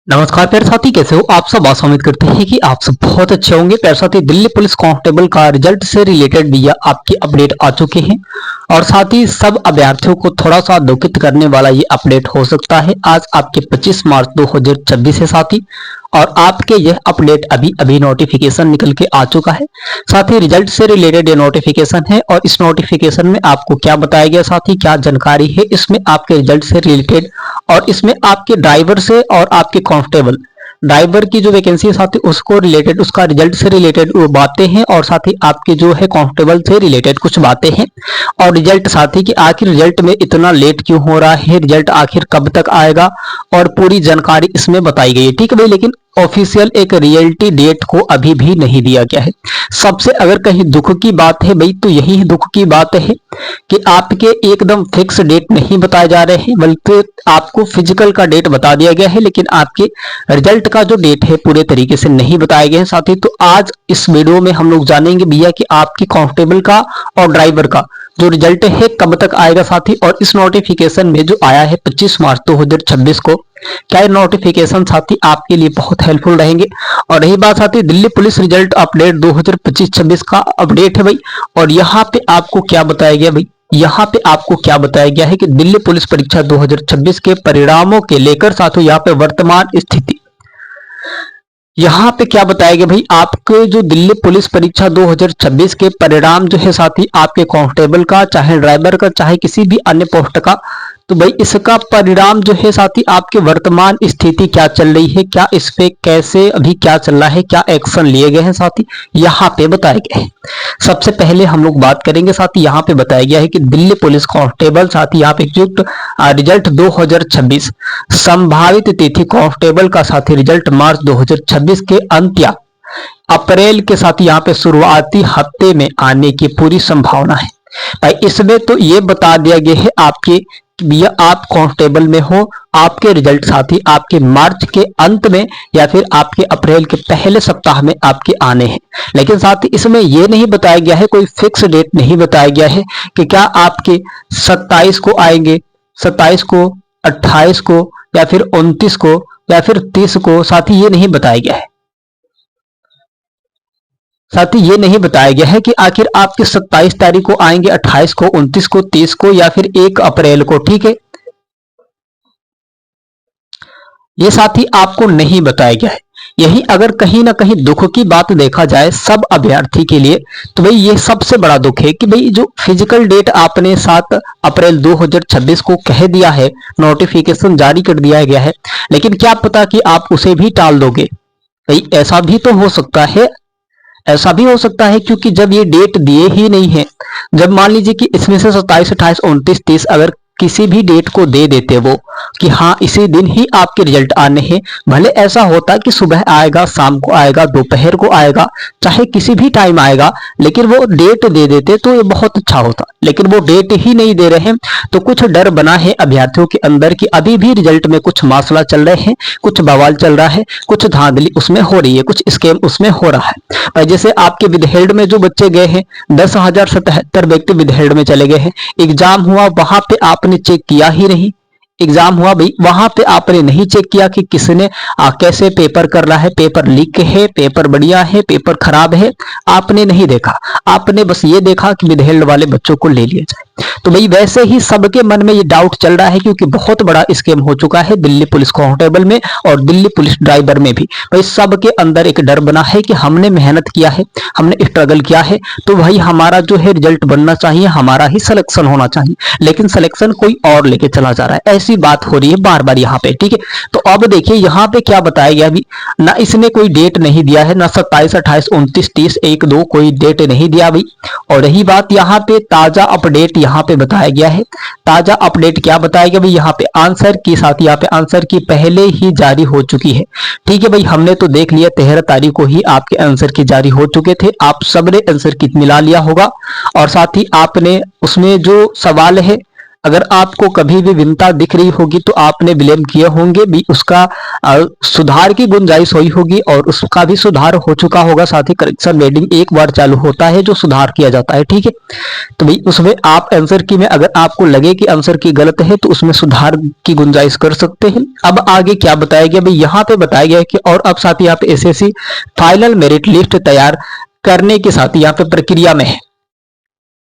नमस्कार प्यारे साथी, कैसे हो आप सब। आशा उम्मीद करते हैं कि आप सब बहुत अच्छे होंगे। प्यारे साथी, दिल्ली पुलिस कांस्टेबल का रिजल्ट से रिलेटेड भी आपकी अपडेट आ चुके हैं और साथ ही सब अभ्यर्थियों को थोड़ा सा दुखित करने वाला ये अपडेट हो सकता है। आज आपके 25 मार्च 2026 है साथी, और आपके यह अपडेट अभी अभी नोटिफिकेशन निकल के आ चुका है। साथ ही रिजल्ट से रिलेटेड ये नोटिफिकेशन है और इस नोटिफिकेशन में आपको क्या बताया गया साथी, क्या जानकारी है इसमें आपके रिजल्ट से रिलेटेड, और इसमें आपके ड्राइवर से और आपके कांस्टेबल ड्राइवर की जो वैकेंसी है साथी उसको रिलेटेड, उसका रिजल्ट से रिलेटेड वो बातें हैं, और साथ ही आपके जो है कांस्टेबल से रिलेटेड कुछ बातें हैं। और रिजल्ट साथी कि आखिर रिजल्ट में इतना लेट क्यों हो रहा है, रिजल्ट आखिर कब तक आएगा, और पूरी जानकारी इसमें बताई गई है। ठीक है भाई, लेकिन ऑफिशियल एक रियलिटी डेट को अभी भी नहीं दिया गया है। सबसे अगर कहीं दुख की बात है भाई, तो यही दुख की बात है कि आपके एकदम फिक्स डेट नहीं बताए जा रहे हैं, बल्कि आपको फिजिकल का डेट बता दिया गया है, लेकिन आपके रिजल्ट का जो डेट है पूरे तरीके से नहीं बताए गए हैं साथी। तो आज इस वीडियो में हम लोग जानेंगे भैया कि आपकी कांस्टेबल का और ड्राइवर का जो रिजल्ट है कब तक आएगा साथी, और इस नोटिफिकेशन में जो आया है 25 मार्च 2026 को, क्या ये नोटिफिकेशन साथी आपके लिए बहुत हेल्पफुल रहेंगे। और रही बात साथी दिल्ली पुलिस रिजल्ट अपडेट 2025-26 का अपडेट है भाई, और यहाँ पे आपको क्या बताया गया भाई, यहाँ पे आपको क्या बताया गया है कि दिल्ली पुलिस परीक्षा 2026 के परिणामों के लेकर साथियों यहाँ पे वर्तमान स्थिति, यहाँ पे क्या बताया गया भाई, आपके जो दिल्ली पुलिस परीक्षा 2026 के परिणाम जो है साथी, आपके कांस्टेबल का, चाहे ड्राइवर का, चाहे किसी भी अन्य पोस्ट का, तो भाई इसका परिणाम जो है साथी, आपके वर्तमान स्थिति क्या चल रही है, क्या इस पे कैसे अभी क्या चल रहा है, क्या एक्शन लिए गए हैं साथी, यहाँ पे बताया गया है। सबसे पहले हम लोग बात करेंगे साथी, यहाँ पे बताया गया है कि दिल्ली पुलिस कांस्टेबल साथी यहाँ पे रिजल्ट 2026 संभावित तिथि कांस्टेबल का साथी रिजल्ट मार्च 2026 के अंत या अप्रैल के साथ यहाँ पे शुरुआती हफ्ते में आने की पूरी संभावना है। भाई इसमें तो ये बता दिया गया है आपके, भैया आप कांस्टेबल में हो, आपके रिजल्ट साथी आपके मार्च के अंत में या फिर आपके अप्रैल के पहले सप्ताह में आपके आने हैं। लेकिन साथ ही इसमें यह नहीं बताया गया है, कोई फिक्स डेट नहीं बताया गया है कि क्या आपके 27 को आएंगे, 27 को, 28 को, या फिर 29 को, या फिर 30 को। साथ ही ये नहीं बताया गया है, साथ ही ये नहीं बताया गया है कि आखिर आपके 27 तारीख को आएंगे, 28 को, 29 को, 30 को, या फिर 1 अप्रैल को। ठीक है, ये साथ ही आपको नहीं बताया गया है। यही अगर कहीं ना कहीं दुख की बात देखा जाए सब अभ्यर्थी के लिए, तो भाई ये सबसे बड़ा दुख है कि भाई जो फिजिकल डेट आपने 7 अप्रैल 2026 को कह दिया है, नोटिफिकेशन जारी कर दिया गया है, लेकिन क्या पता कि आप उसे भी टाल दोगे। भाई ऐसा भी तो हो सकता है, ऐसा भी हो सकता है, क्योंकि जब ये डेट दिए ही नहीं है, जब मान लीजिए कि इसमें से 27, 28, 29, 30 अगर किसी भी डेट को दे देते वो कि हाँ इसी दिन ही आपके रिजल्ट आने हैं, भले ऐसा होता कि सुबह आएगा, शाम को आएगा, दोपहर को आएगा, चाहे किसी भी टाइम आएगा, लेकिन वो डेट दे देते तो ये बहुत अच्छा होता। लेकिन वो डेट ही नहीं दे रहे हैं, तो कुछ डर बना है अभ्यर्थियों के अंदर कि अभी भी रिजल्ट में कुछ मसला चल रहे हैं, कुछ बवाल चल रहा है, कुछ धांधली उसमें हो रही है, कुछ स्कैम उसमें हो रहा है। जैसे आपके विदहेड में जो बच्चे गए हैं, 10,077 व्यक्ति विदहेड में चले गए हैं, एग्जाम हुआ वहां पे आपने चेक किया ही नहीं। एग्जाम हुआ भाई, वहां पे आपने नहीं चेक किया कि किसने कैसे पेपर कर रहा है, पेपर लीक है, पेपर बढ़िया है, पेपर खराब है, आपने नहीं देखा। आपने बस ये देखा कि विदहेड वाले बच्चों को ले लिया जाए। तो भाई वैसे ही सबके मन में ये डाउट चल रहा है, क्योंकि बहुत बड़ा स्कैम हो चुका है दिल्ली पुलिस कांस्टेबल में और दिल्ली पुलिस ड्राइवर में भी। भाई सबके अंदर एक डर बना है कि हमने मेहनत किया है, हमने स्ट्रगल किया है, तो भाई हमारा जो है रिजल्ट बनना चाहिए, हमारा ही सिलेक्शन होना चाहिए, लेकिन सिलेक्शन कोई और लेके चला जा रहा है। ऐसी बात हो रही है बार बार यहाँ पे। ठीक है, तो अब देखिए यहाँ पे क्या बताया गया, अभी ना इसने कोई डेट नहीं दिया है, ना 27, 28, 29, 30, 1, 2 कोई डेट नहीं दिया भाई। और रही बात यहाँ पे ताजा अपडेट यहाँ पे बताया गया है। ताजा अपडेट क्या बताया गया भाई, यहाँ पे आंसर की साथ, यहाँ पे आंसर की पहले ही जारी हो चुकी है। ठीक है भाई, हमने तो देख लिया 13 तारीख को ही आपके आंसर की जारी हो चुके थे, आप सबने आंसर की मिला लिया होगा, और साथ ही आपने उसमें जो सवाल है अगर आपको कभी भी भिन्नता दिख रही होगी तो आपने ब्लेम किए होंगे भी, उसका सुधार की गुंजाइश हुई होगी और उसका भी सुधार हो चुका होगा। साथ ही करेक्शन वेडिंग एक बार चालू होता है जो सुधार किया जाता है, ठीक है। तो भाई उसमें आप आंसर की में अगर आपको लगे कि आंसर की गलत है तो उसमें सुधार की गुंजाइश कर सकते हैं। अब आगे क्या बताया गया भाई, यहाँ पे बताया गया है कि और अब साथ ही आप एसएससी फाइनल मेरिट लिस्ट तैयार करने के साथ यहाँ पे प्रक्रिया में है।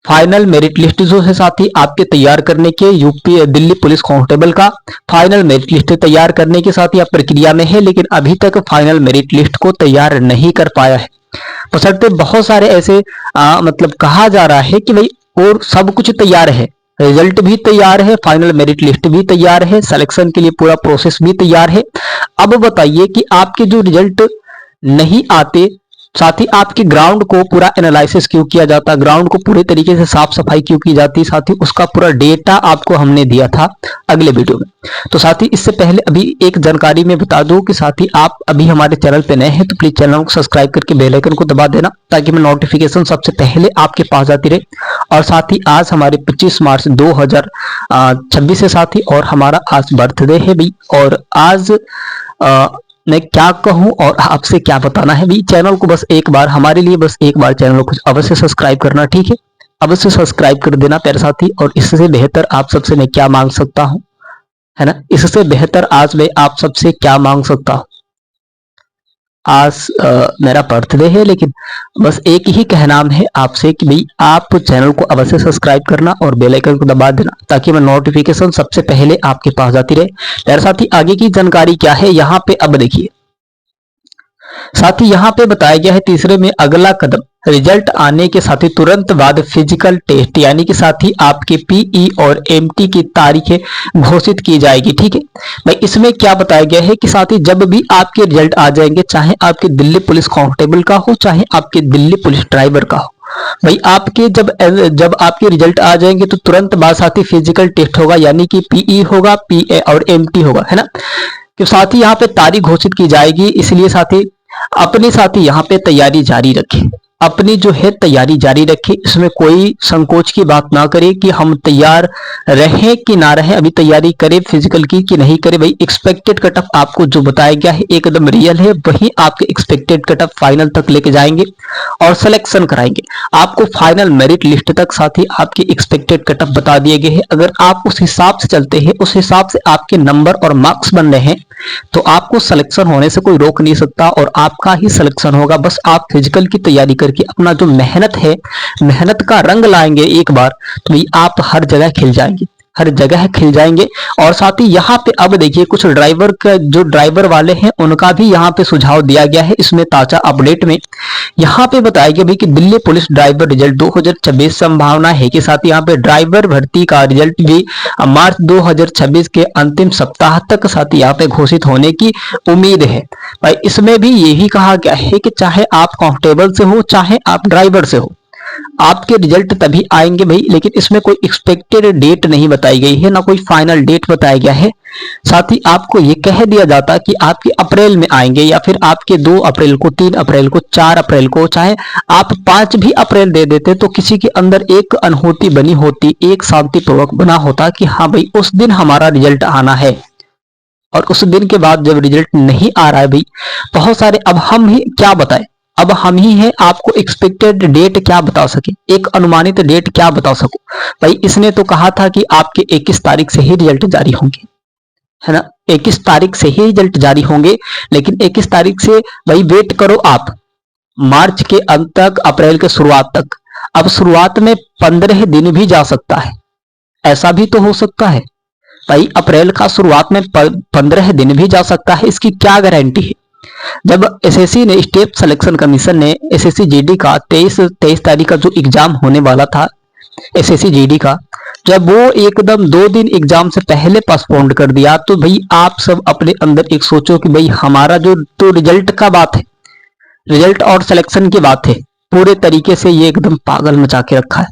फाइनल मेरिट लिस्ट जो है साथी आपके तैयार करने के यूपी दिल्ली पुलिस कांस्टेबल का फाइनल मेरिट लिस्ट तैयार करने के साथ ही आप प्रक्रिया में है, लेकिन अभी तक फाइनल मेरिट लिस्ट को तैयार नहीं कर पाया है। बशर्ते बहुत सारे ऐसे मतलब कहा जा रहा है कि भाई और सब कुछ तैयार है, रिजल्ट भी तैयार है, फाइनल मेरिट लिस्ट भी तैयार है, सिलेक्शन के लिए पूरा प्रोसेस भी तैयार है। अब बताइए कि आपके जो रिजल्ट नहीं आते, साथ ही आपके ग्राउंड को पूरा एनालिसिस क्यों किया जाता, ग्राउंड को पूरे तरीके से साफ सफाई क्यों की जाती, साथ ही उसका पूरा डेटा आपको हमने दिया था अगले वीडियो में। तो साथ ही इससे पहले अभी एक जानकारी में बता दूं कि साथ ही आप अभी हमारे चैनल पे नए हैं तो प्लीज चैनल को सब्सक्राइब करके बेल आइकन को दबा देना ताकि मैं नोटिफिकेशन सबसे पहले आपके पास आती रहे। और साथ ही आज हमारे 25 मार्च 2026 से साथ ही और हमारा आज बर्थडे है भी, और आज मैं क्या कहूं और आपसे क्या बताना है भी, चैनल को बस एक बार हमारे लिए बस एक बार चैनल को अवश्य सब्सक्राइब करना, ठीक है। अवश्य सब्सक्राइब कर देना प्यारे साथी। और इससे बेहतर आप सबसे मैं क्या मांग सकता हूं, है ना, इससे बेहतर आज मैं आप सबसे क्या मांग सकता हूं। आज मेरा बर्थडे है, लेकिन बस एक ही कहना है आपसे कि भाई आप चैनल को अवश्य सब्सक्राइब करना और बेल आइकन को दबा देना ताकि मैं नोटिफिकेशन सबसे पहले आपके पास आती रहे। मेरे साथ ही आगे की जानकारी क्या है यहाँ पे अब देखिए, साथ ही यहाँ पे बताया गया है तीसरे में अगला कदम रिजल्ट आने के साथ ही तुरंत बाद फिजिकल टेस्ट यानी कि साथ ही आपके पीई और एमटी की तारीखें घोषित की जाएगी, ठीक है भाई। इसमें क्या बताया गया है कि साथ ही जब भी आपके रिजल्ट आ जाएंगे, चाहे आपके दिल्ली पुलिस कांस्टेबल का हो चाहे आपके दिल्ली पुलिस ड्राइवर का हो, भाई आपके जब आपके रिजल्ट आ जाएंगे तो तुरंत बाद साथ ही फिजिकल टेस्ट होगा यानी कि पीई होगा, पीए और एमटी होगा, है ना। तो साथ ही यहाँ पे तारीख घोषित की जाएगी, इसलिए साथी अपने साथ ही यहाँ पे तैयारी जारी रखें, अपनी जो है तैयारी जारी रखें। इसमें कोई संकोच की बात ना करें कि हम तैयार रहें कि ना रहें, अभी तैयारी करें फिजिकल की कि नहीं करें। भाई एक्सपेक्टेड कट ऑफ आपको जो बताया गया है एकदम रियल है, वही आपके एक्सपेक्टेड कट ऑफ फाइनल तक लेके जाएंगे और सिलेक्शन कराएंगे आपको फाइनल मेरिट लिस्ट तक। साथ ही आपके एक्सपेक्टेड कट ऑफ बता दिए गए हैं, अगर आप उस हिसाब से चलते हैं, उस हिसाब से आपके नंबर और मार्क्स बन रहे हैं तो आपको सिलेक्शन होने से कोई रोक नहीं सकता और आपका ही सिलेक्शन होगा। बस आप फिजिकल की तैयारी करके अपना जो मेहनत है, मेहनत का रंग लाएंगे एक बार तो आप हर जगह खिल जाएंगे, हर जगह खिल जाएंगे। और साथ ही यहाँ पे अब देखिए कुछ ड्राइवर का जो ड्राइवर वाले हैं उनका भी यहाँ पे सुझाव दिया गया है। इसमें ताजा अपडेट में यहाँ पे बताया गया भाई कि दिल्ली पुलिस ड्राइवर रिजल्ट 2026 संभावना है कि साथ ही यहाँ पे ड्राइवर भर्ती का रिजल्ट भी मार्च 2026 के अंतिम सप्ताह तक साथ ही यहाँ पे घोषित होने की उम्मीद है। भाई इसमें भी यही कहा गया है कि चाहे आप कांस्टेबल से हो चाहे आप ड्राइवर से हो, आपके रिजल्ट तभी आएंगे भाई, लेकिन इसमें कोई एक्सपेक्टेड डेट नहीं बताई गई है, ना कोई फाइनल डेट बताया गया है। साथ ही आपको ये कह दिया जाता कि आपके अप्रैल में आएंगे या फिर आपके 2 अप्रैल को, 3 अप्रैल को, 4 अप्रैल को, चाहे आप 5 भी अप्रैल दे देते तो किसी के अंदर एक अनुभूति बनी होती, एक शांतिपूर्वक बना होता कि हाँ भाई उस दिन हमारा रिजल्ट आना है। और उस दिन के बाद जब रिजल्ट नहीं आ रहा है भाई, बहुत सारे अब हम ही क्या बताएं, अब हम ही हैं आपको एक्सपेक्टेड डेट क्या बता सके, एक अनुमानित डेट क्या बता सको। भाई इसने तो कहा था कि आपके 21 तारीख से ही रिजल्ट जारी होंगे, है ना, 21 तारीख से ही रिजल्ट जारी होंगे, लेकिन 21 तारीख से भाई वेट करो आप मार्च के अंत तक, अप्रैल के शुरुआत तक। अब शुरुआत में 15 दिन भी जा सकता है, ऐसा भी तो हो सकता है भाई, अप्रैल का शुरुआत में 15 दिन भी जा सकता है, इसकी क्या गारंटी है। जब एसएससी ने स्टेट सिलेक्शन कमीशन ने एसएससी जीडी का 23 तारीख का जो एग्जाम होने वाला था एसएससी जीडी का, जब वो एकदम 2 दिन एग्जाम से पहले पोस्टपोन कर दिया तो भाई आप सब अपने अंदर एक सोचो कि भाई हमारा जो तो रिजल्ट का बात है, रिजल्ट और सिलेक्शन की बात है, पूरे तरीके से ये एकदम पागल मचा के रखा है।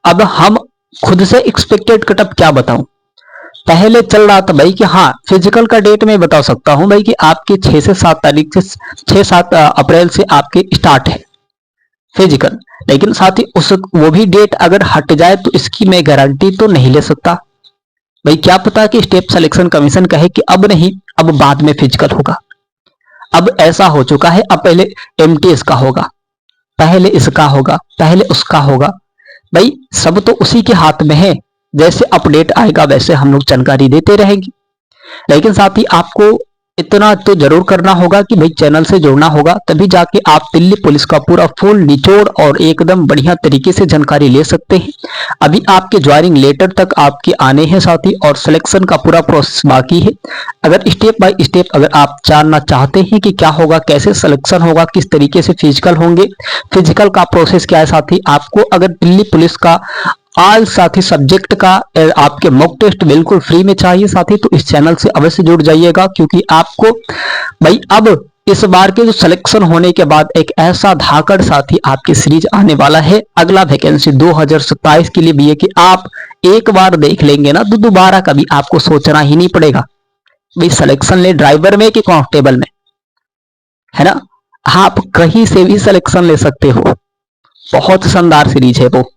अब हम खुद से एक्सपेक्टेड कट ऑफ क्या बताऊं, पहले चल रहा था भाई कि हाँ फिजिकल का डेट मैं बता सकता हूं भाई कि आपके 6 से 7 तारीख से 6-7 अप्रैल से आपके स्टार्ट है फिजिकल, लेकिन साथ ही उस वो भी डेट अगर हट जाए तो इसकी मैं गारंटी तो नहीं ले सकता, भाई क्या पता कि स्टेप सिलेक्शन कमीशन कहे कि अब नहीं, अब बाद में फिजिकल होगा, अब ऐसा हो चुका है, अब पहले एमटीएस का होगा, पहले इसका होगा, पहले उसका होगा। भाई सब तो उसी के हाथ में है, जैसे अपडेट आएगा वैसे हम लोग जानकारी देते रहेंगे। लेकिन साथ ही आपको इतना तो जरूर करना होगा कि भाई चैनल से जुड़ना होगा, तभी जाके आप दिल्ली पुलिस का पूरा फुल निचोड़ और एकदम बढ़िया तरीके से जानकारी ले सकते हैं। अभी आपके ज्वाइनिंग लेटर तक आपके आने हैं साथी, और सिलेक्शन का पूरा प्रोसेस बाकी है। अगर स्टेप बाय स्टेप अगर आप जानना चाहते हैं कि क्या होगा, कैसे सिलेक्शन होगा, किस तरीके से फिजिकल होंगे, फिजिकल का प्रोसेस क्या है साथी, आपको अगर दिल्ली पुलिस का आज साथी सब्जेक्ट का आपके मॉक टेस्ट बिल्कुल फ्री में चाहिए साथी, तो इस चैनल से अवश्य जुड़ जाइएगा, क्योंकि आपको भाई अब इस बार के जो सिलेक्शन होने के बाद एक ऐसा धाकड़ साथी आपकी सीरीज आने वाला है अगला वैकेंसी 2027 के लिए भी है कि आप एक बार देख लेंगे ना तो दोबारा कभी आपको सोचना ही नहीं पड़ेगा भाई सिलेक्शन ले ड्राइवर में कि कांस्टेबल में, है ना। आप कहीं से भी सिलेक्शन ले सकते हो, बहुत शानदार सीरीज है वो।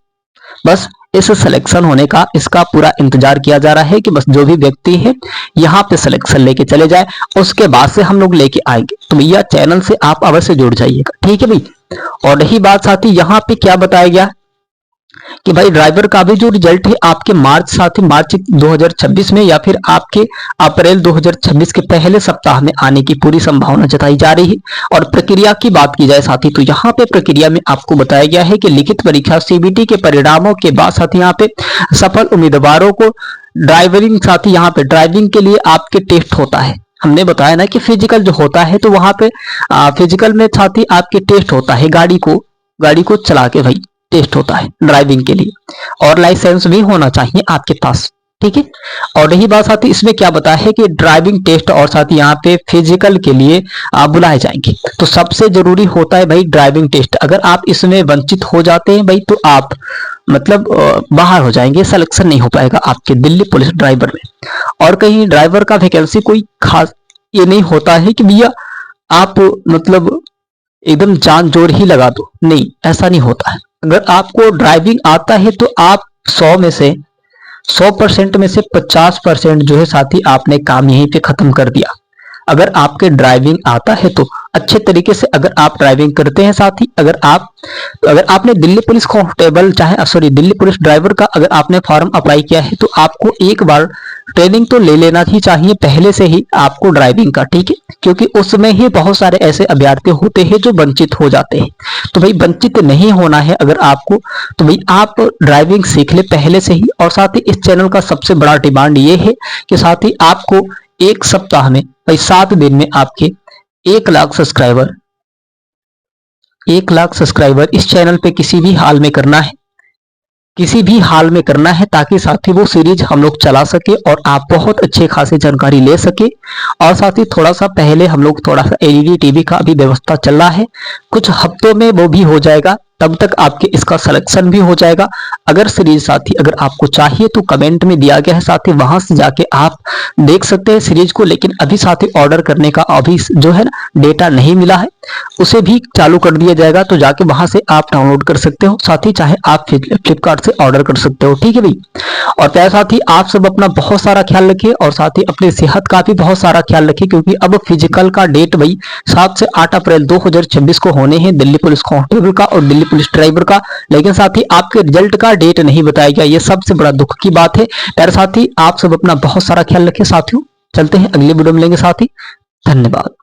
बस इस सिलेक्शन होने का इसका पूरा इंतजार किया जा रहा है कि बस जो भी व्यक्ति है यहाँ पे सिलेक्शन लेके चले जाए, उसके बाद से हम लोग लेके आएंगे। तो भैया चैनल से आप अवश्य जुड़ जाइएगा, ठीक है भाई। और रही बात साथी यहाँ पे क्या बताया गया कि भाई ड्राइवर का भी जो रिजल्ट है आपके मार्च 2026 में या फिर आपके अप्रैल 2026 के पहले सप्ताह में आने की पूरी संभावना जताई जा रही है। और प्रक्रिया की बात की जाए साथी तो यहाँ पे प्रक्रिया में आपको बताया गया है कि लिखित परीक्षा सीबीटी के परिणामों के बाद साथी यहाँ पे सफल उम्मीदवारों को ड्राइवरिंग साथी यहाँ पे ड्राइविंग के लिए आपके टेस्ट होता है। हमने बताया ना कि फिजिकल जो होता है तो वहां पे फिजिकल में साथी आपके टेस्ट होता है, गाड़ी को चला के भाई टेस्ट होता है ड्राइविंग के लिए, और लाइसेंस भी होना चाहिए आपके पास, ठीक है। और रही बात साथी इसमें क्या बताया है कि ड्राइविंग टेस्ट और साथ यहाँ पे फिजिकल के लिए आप बुलाए जाएंगे। तो सबसे जरूरी होता है भाई ड्राइविंग टेस्ट, अगर आप इसमें वंचित हो जाते हैं भाई तो आप मतलब बाहर हो जाएंगे, सिलेक्शन नहीं हो पाएगा आपके दिल्ली पुलिस ड्राइवर में। और कहीं ड्राइवर का वैकेंसी कोई खास ये नहीं होता है कि भैया आप मतलब एकदम जान जोर ही लगा दो, नहीं ऐसा नहीं होता है। अगर आपको ड्राइविंग आता है तो आप 100% में से 50% जो है साथी आपने काम यहीं पे खत्म कर दिया। अगर आपके ड्राइविंग आता है तो अच्छे तरीके से अगर आप ड्राइविंग करते हैं साथी, अगर आपने Delhi police constable Delhi police driver का अगर आपने फॉर्म अप्लाई किया है तो आपको एक बार ट्रेनिंग तो ले लेना ही चाहिए पहले से ही आपको ड्राइविंग का, ठीक है। क्योंकि उसमें ही बहुत सारे ऐसे अभ्यर्थी होते हैं जो वंचित हो जाते हैं, तो भाई वंचित नहीं होना है अगर आपको, तो भाई आप ड्राइविंग सीख ले पहले से ही। और साथ ही इस चैनल का सबसे बड़ा डिमांड ये है कि साथ ही आपको एक सप्ताह में भाई 7 दिन में आपके 1 लाख सब्सक्राइबर इस चैनल पे किसी भी हाल में करना है, ताकि साथ ही वो सीरीज हम लोग चला सके और आप बहुत अच्छे खासे जानकारी ले सके। और साथ ही थोड़ा सा पहले हम लोग थोड़ा सा एलईडी टीवी का भी व्यवस्था चल रहा है, कुछ हफ्तों में वो भी हो जाएगा, तब तक आपके इसका सिलेक्शन भी हो जाएगा। अगर सीरीज साथी अगर आपको चाहिए तो कमेंट में दिया गया है साथी, वहां से जाके आप देख सकते हैं सीरीज को। लेकिन अभी साथी ऑर्डर करने का अभी जो है ना डेटा नहीं मिला है, उसे भी चालू कर दिया जाएगा, तो जाके वहां से आप डाउनलोड कर सकते हो साथी, चाहे आप फ्लिपकार्ट से ऑर्डर कर सकते हो, ठीक है भाई। और प्यारे साथी आप सब अपना बहुत सारा ख्याल रखिए और साथ ही अपनी सेहत का भी बहुत सारा ख्याल रखिए, क्योंकि अब फिजिकल का डेट भाई 7 से 8 अप्रैल 2026 को होने हैं दिल्ली पुलिस कांस्टेबल का और दिल्ली पुलिस ड्राइवर का। लेकिन साथ ही आपके रिजल्ट का डेट नहीं बताया गया, ये सबसे बड़ा दुख की बात है। प्यारे साथी आप सब अपना बहुत सारा ख्याल रखिए साथियों, चलते हैं अगले वीडियो में मिलेंगे साथी, धन्यवाद।